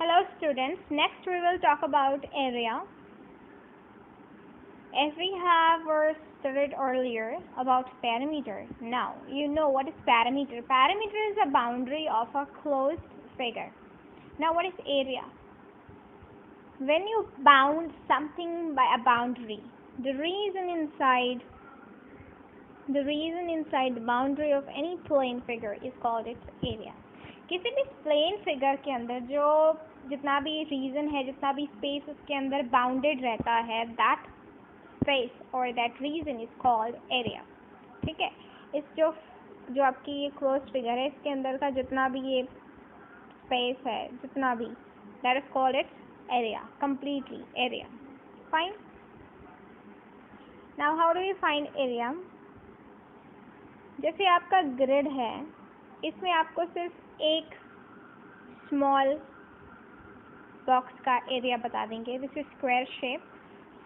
Hello students, next we will talk about area. As we have studied earlier about perimeter, now you know what is perimeter. Perimeter is a boundary of a closed figure. Now what is area? When you bound something by a boundary, the region inside the boundary of any plane figure is called its area. किसी भी plane figure के अंदर जो जितना भी reason है, जितना भी स्पेस उसके अंदर बाउंडेड रहता है, दैट स्पेस और that region is called area. ठीक है, इस जो आपकी ये क्लोज फिगर है, इसके अंदर का जितना भी ये स्पेस है, जितना भी, that is called its area, completely area. Fine. Now how do you find area? जैसे आपका ग्रिड है, इसमें आपको सिर्फ एक स्मॉल बॉक्स का एरिया बता देंगे. This is square shape.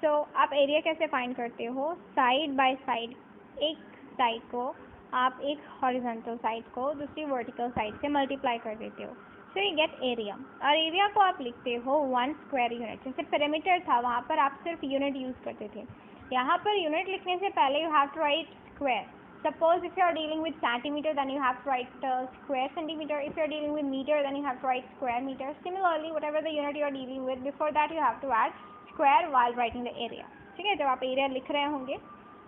So आप एरिया कैसे फाइंड करते हो? साइड बाय साइड, एक साइड को आप एक हॉरिजॉन्टल साइड को दूसरी वर्टिकल साइड से मल्टीप्लाई कर देते हो. So you get area. और एरिया को आप लिखते हो 1 स्क्वायर यूनिट. जैसे पेरीमीटर था, वहाँ पर आप सिर्फ यूनिट यूज़ करते थे. यहाँ पर यूनिट लिखने से पहले you have to write square. Suppose if you are dealing with centimeter, then you have to write square centimeter. If you are dealing with meter, then you have to write square meter. Similarly, whatever the unit you are dealing with, before that you have to add square while writing the area. ठीक है, जब आप area लिख रहे होंगे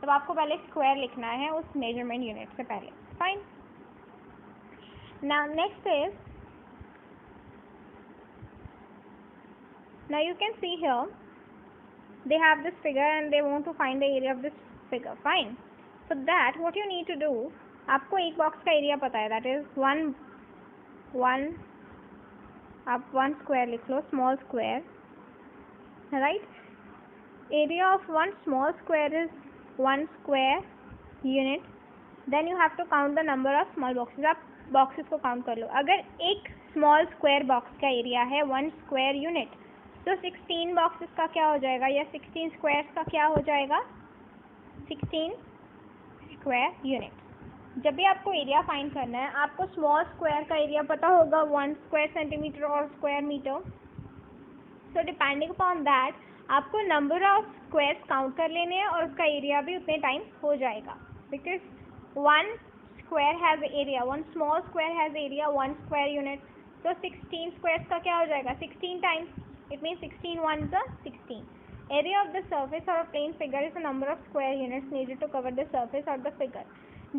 तब आपको पहले स्क्वायर लिखना है उस मेजरमेंट यूनिट से पहले. Fine. Now next is, now you can see here they have this figure and they want to find the area of this figure. Fine. So that what you need to do, आपको एक box का area पता है, that is one आप 1 square लिख लो, small square, right. Area of 1 small square is 1 square unit. Then you have to count the number of small boxes. आप boxes को काउंट कर लो. अगर एक स्मॉल स्क्वायर बॉक्स का एरिया है 1 स्क्वायर यूनिट, तो 16 बॉक्सेस का क्या हो जाएगा, या 16 स्क्वायर्स का क्या हो जाएगा? 16 स्क्वायर यूनिट. जब भी आपको एरिया फाइंड करना है, आपको स्मॉल स्क्वायर का एरिया पता होगा 1 स्क्वायर सेंटीमीटर और square metre. So depending upon that आपको नंबर ऑफ स्क्वायर्स काउंट कर लेने हैं और उसका एरिया भी उतने टाइम हो जाएगा. Because 1 square has area, 1 small square has area 1 square unit. तो 16 स्क्वायर्स का क्या हो जाएगा? 16 times. It means 16 1 is 16. Area of the surface or a plane figure is the number of square units needed to cover the surface of the figure.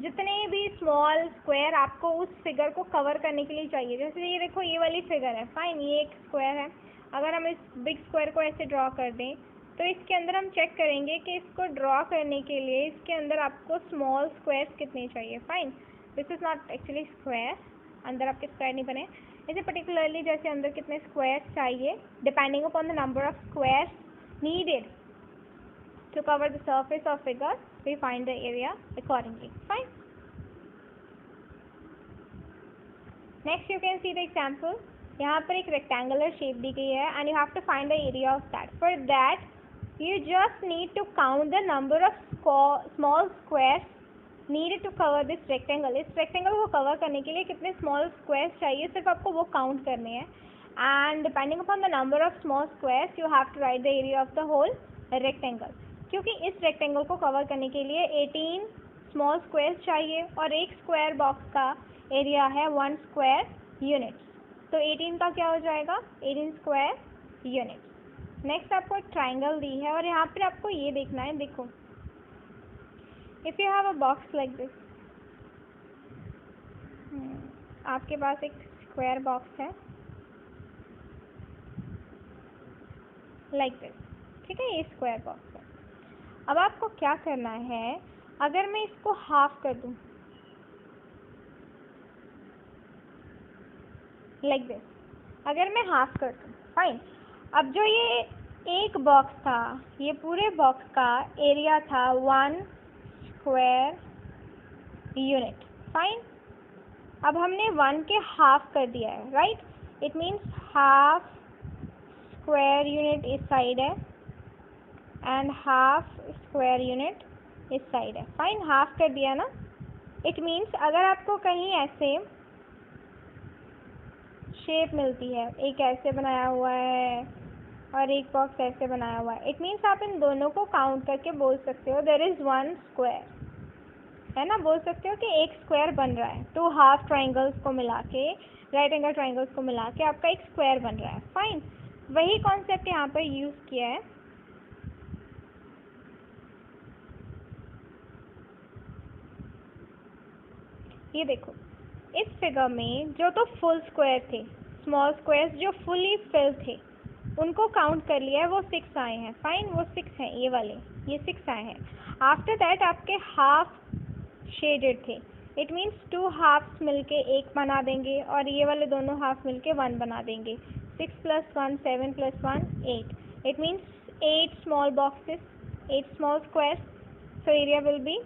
जितने भी small square आपको उस figure को कवर करने के लिए चाहिए. जैसे ये देखो, ये वाली फिगर है. फाइन, ये एक स्क्वायर है. अगर हम इस बिग स्क्वायर को ऐसे ड्रॉ कर दें तो इसके अंदर हम चेक करेंगे कि इसको ड्रॉ करने के लिए इसके अंदर आपको स्मॉल स्क्वायर्स कितने चाहिए. Fine, this is not actually square, अंदर आपके स्क्वायर नहीं बने. इसे पर्टिकुलरली जैसे अंदर कितने स्क्वायर्स चाहिए, depending upon the number of squares needed to cover the surface of figure, we find the area accordingly. Fine. Next you can see the example. यहाँ पर एक rectangular shape दी गई है and you have to find the area of that. For that you just need to count the number of small squares needed to cover this rectangle. इस rectangle को cover करने के लिए कितने small squares चाहिए, सिर्फ आपको वो count करने हैं. And depending upon the number of small squares you have to write the area of the whole rectangle. क्योंकि इस rectangle को cover करने के लिए 18 small squares चाहिए और एक square box का area है 1 square unit. तो 18 का क्या हो जाएगा? 18 square unit. Next आपको एक triangle दी है और यहाँ पर आपको ये देखना है. देखो, if you have a box like this, आपके पास एक square box है लाइक दिस. ठीक है, ये स्क्वायर बॉक्स है. अब आपको क्या करना है, अगर मैं इसको हाफ कर दूं लाइक दिस, अगर मैं हाफ कर दूं, फाइन. अब जो ये एक बॉक्स था, ये पूरे बॉक्स का एरिया था 1 स्क्वायर यूनिट. फाइन. अब हमने 1 के हाफ कर दिया है, right. It means half square unit इस साइड है एंड हाफ स्क्वायर यूनिट इस साइड है. फाइन, हाफ कर दिया ना. इट मीन्स अगर आपको कहीं ऐसे शेप मिलती है, एक ऐसे बनाया हुआ है और एक बॉक्स ऐसे बनाया हुआ है। इट मीन्स आप इन दोनों को काउंट करके बोल सकते हो देयर इज़ वन स्क्वायर, है ना। बोल सकते हो कि एक स्क्वायर बन रहा है। टू हाफ ट्राइंगल्स को मिला के, राइट एंगल ट्राइंगल्स को मिला के आपका एक स्क्वायर बन रहा है। फाइन, वही कॉन्सेप्ट यहाँ पर यूज़ किया है। ये देखो, इस फिगर में जो तो फुल स्क्वायर थे, स्मॉल स्क्वायर्स जो फुली फिल थे, उनको काउंट कर लिया है, वो 6 आए हैं। फाइन, वो 6 हैं, ये वाले, ये 6 आए हैं। आफ्टर दैट आपके हाफ शेडेड थे, इट मीन्स 2 हाफ्स मिलके एक बना देंगे और ये वाले दोनों हाफ मिलके 1 बना देंगे। 6 + 1 7 + 1 8, it means 8 small boxes, 8 small squares, so area will be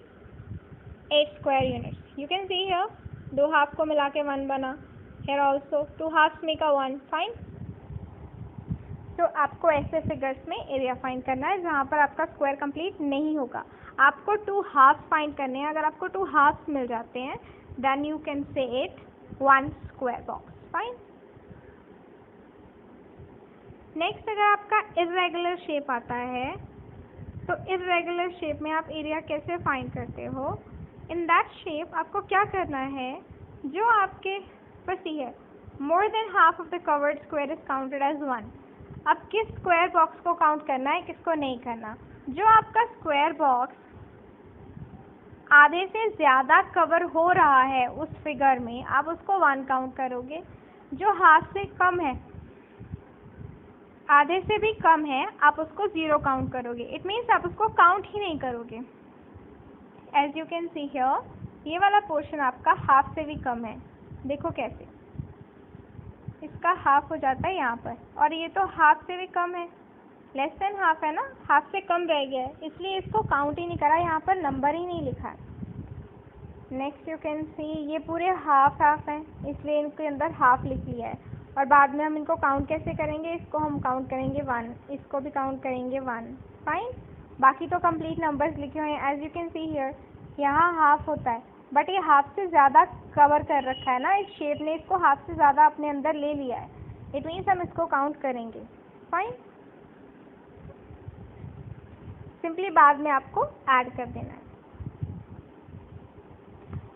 8 square units. You can see here, 2 half को मिला के 1 बना। Here also 2 halves make a 1। Fine, तो आपको ऐसे फिगर्स में एरिया फाइंड करना है जहाँ पर आपका स्क्वायर कंप्लीट नहीं होगा। आपको 2 हाफ फाइंड करने हैं। अगर आपको 2 हाफ्स मिल जाते हैं then you can say it 1 square box. Fine, next अगर आपका इर्रेगुलर शेप आता है तो इर्रेगुलर शेप में आप एरिया कैसे फाइंड करते हो? इन दैट शेप आपको क्या करना है, जो आपके बस ये more than half of the covered square is counted as 1। अब किस स्क्वायर बॉक्स को काउंट करना है, किसको नहीं करना? जो आपका स्क्वायर बॉक्स आधे से ज़्यादा कवर हो रहा है उस फिगर में, आप उसको 1 काउंट करोगे। जो हाफ से कम है, आधे से भी कम है, आप उसको 0 काउंट करोगे। इट मीन्स आप उसको काउंट ही नहीं करोगे। As you can see here, ये वाला पोर्शन आपका हाफ से भी कम है। देखो कैसे इसका हाफ हो जाता है यहाँ पर, और ये तो हाफ से भी कम है, लेस देन हाफ है ना, हाफ से कम रह गया है, इसलिए इसको काउंट ही नहीं करा, यहाँ पर नंबर ही नहीं लिखा है। नेक्स्ट यू कैन सी ये पूरे हाफ हाफ हैं, इसलिए इनके अंदर हाफ लिख लिया है। और बाद में हम इनको काउंट कैसे करेंगे? इसको हम काउंट करेंगे 1, इसको भी काउंट करेंगे 1। फाइन, बाकी तो कंप्लीट नंबर्स लिखे हुए हैं। As you can see here, यहाँ हाफ होता है, बट ये हाफ से ज़्यादा कवर कर रखा है ना, इस शेप ने इसको हाफ से ज़्यादा अपने अंदर ले लिया है। इट मीन्स हम इसको काउंट करेंगे। फाइन, सिंपली बाद में आपको ऐड कर देना है।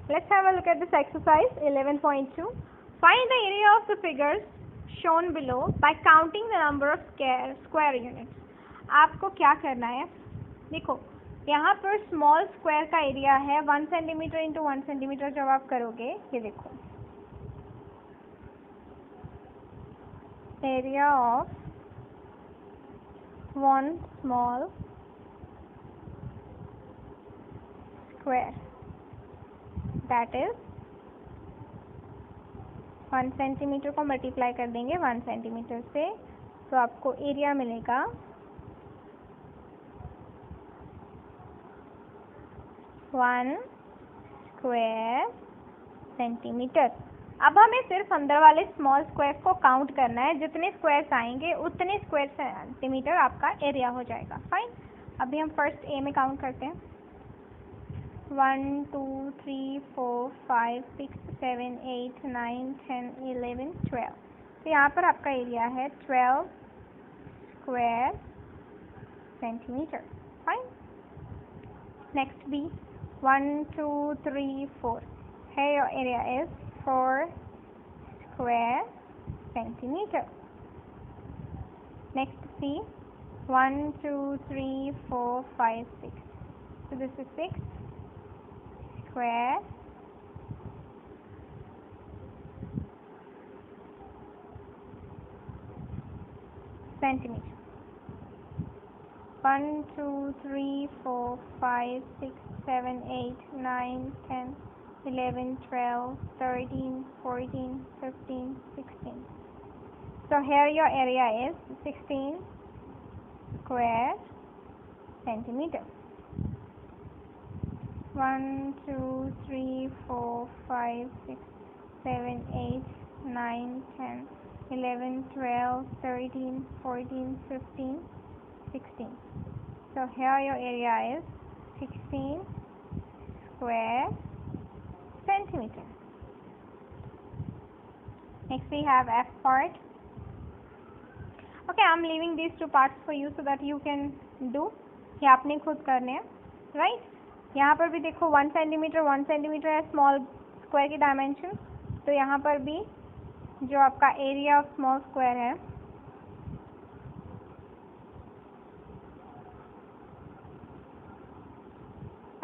Let's have a look at this exercise 11.2. Find the area of the figures shown below by counting the number of square units. आपको क्या करना है? देखो, यहाँ पर स्मॉल स्क्वायर का एरिया है 1 सेंटीमीटर इंटू 1 सेंटीमीटर। जब आप करोगे, ये देखो, area of 1 small square that is 1 centimetre को मल्टीप्लाई कर देंगे 1 सेंटीमीटर से, तो आपको एरिया मिलेगा 1 स्क्वायर सेंटीमीटर। अब हमें सिर्फ अंदर वाले स्मॉल स्क्वायर को काउंट करना है, जितने स्क्वायर्स आएंगे उतने स्क्वायर सेंटीमीटर आपका एरिया हो जाएगा। फाइन, अभी हम फर्स्ट ए में काउंट करते हैं। 1 2 3 4 5 6 7 8 9 10 11 12। तो यहाँ पर आपका एरिया है 12 square centimetre. Fine, next B 1 2 3 4, है your area is 4 square centimetre. Next C 1 2 3 4 5 6, so this is 6 square centimeter. 1 2 3 4 5 6 7 8 9 10 11 12 13 14 15 16. So here your area is 16 square centimeter. 1 2 3 4 5 6 7 8 9 10 11 12 13 14 15 16. So here your area is 16 square centimeter. Next we have F part. Okay, I'm leaving these two parts for you so that you can do. ये आपने खुद करने हैं, right? यहाँ पर भी देखो 1 centimetre है स्मॉल स्क्वायर की डायमेंशन, तो यहाँ पर भी जो आपका एरिया ऑफ स्मॉल स्क्वायर है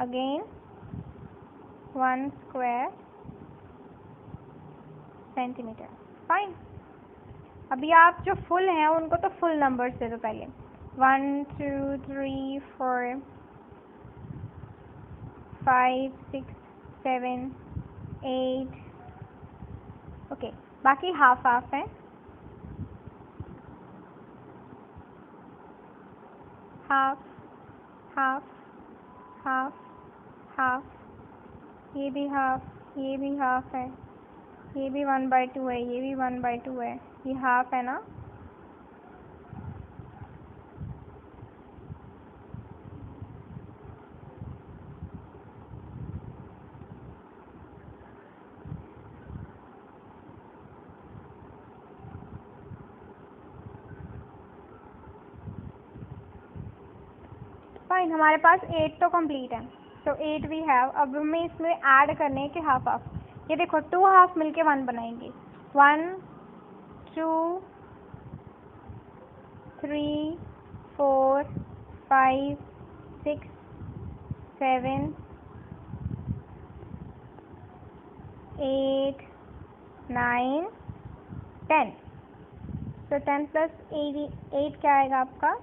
अगेन 1 स्क्वायर सेंटीमीटर. फाइन. अभी आप जो फुल हैं उनको तो फुल नंबर्स दे दो पहले. 1 2 3 4 5 6 7 8. ओके, बाकी हाफ हाफ है. Half half half half. ये भी हाफ, ये भी हाफ है, ये भी 1/2 है, ये भी 1/2 है. ये हाफ है ना. फाइन. हमारे पास 8 तो कंप्लीट है, तो 8 वी हैव. अब हमें इसमें ऐड करने हैं कि हाफ हाफ. ये देखो 2 हाफ मिलके 1 बनाएंगे. 1 2 3 4 5 6 7 8 9 10. तो 10 प्लस 8 क्या आएगा आपका?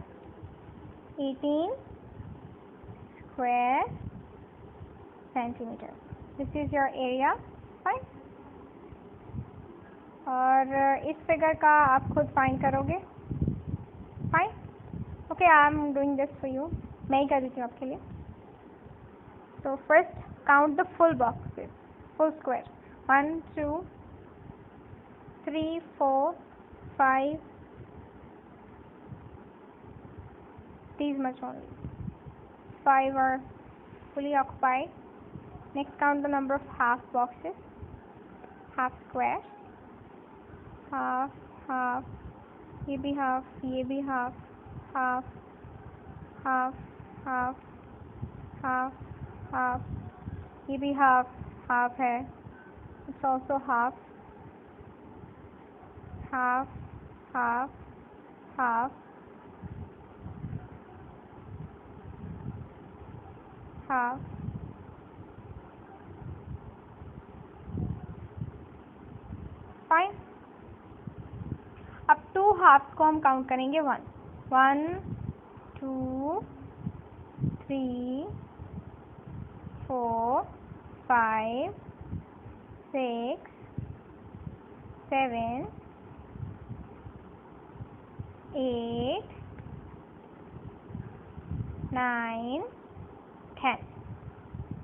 18 square centimetre. This is your area. Fine. और इस फिगर का आप खुद फाइंड करोगे. Fine. Okay, I am doing this for you. मैं ही कर देती हूँ आपके लिए. तो first count the full boxes, full square. 1 2 3 4 5. These much only. 5 are fully occupied. Next, count the number of half boxes. Half square. Half, half. ये भी half, ये भी half, half, half, half, half, half. ये भी half, half है. It's also half, half, half, half, half. Fine. अब 2 halves को हम काउंट करेंगे. 1 2 3 4 5 6 7 8 9 10.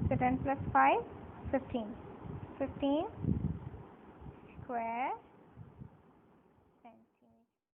So 10 plus 5 15. 15 square